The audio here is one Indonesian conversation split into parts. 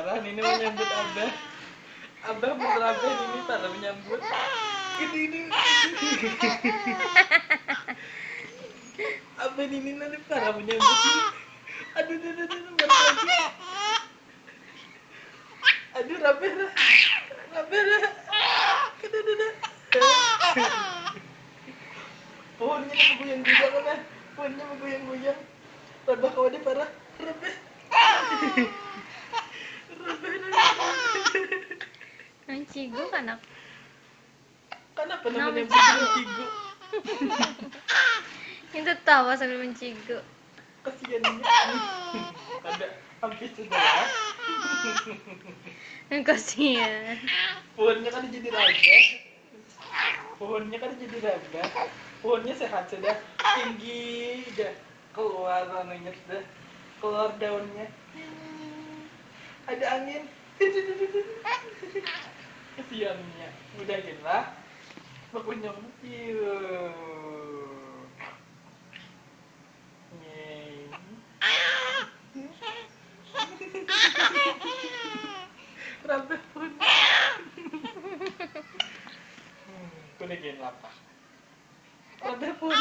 parah Nini menyambut Abah. Abah berapa Nini parah menyambut. Ini. Abah Nini nanti parah menyambut. Aduh, balik lagi. Aduh, Rabera. Pohonnya menggoyang-goyang mana? Pohonnya menggoyang-goyang. Rabah kau ada parah. Rabah. Mencigu kanak. Kenapa namanya mencigu? Itu tawa sambil mencigu. Kasiannya. Ada hampir sudah. Kasian. Pohonnya kan jadi raga. Pohonnya sehat sudah, tinggi udah, keluar anunya sudah, keluar daunnya. Ada angin. Kesiannya. Udah gila. Bakunya Rabah pun. Kuda gini apa? Rabah pun.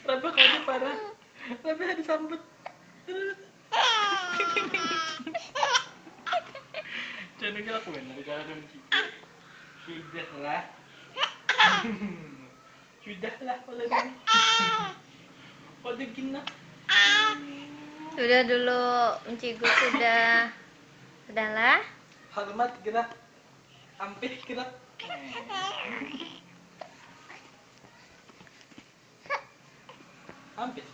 Rabah kau ada parah. Rabah ada sambut. Jangan kita lakuin dari cara kunci. Sudahlah. Sudahlah kalau ini. Kode gina. Sudah dulu mencigu sudah. Sudahlah. Hormat gerak. Ampih gerak. Ampih.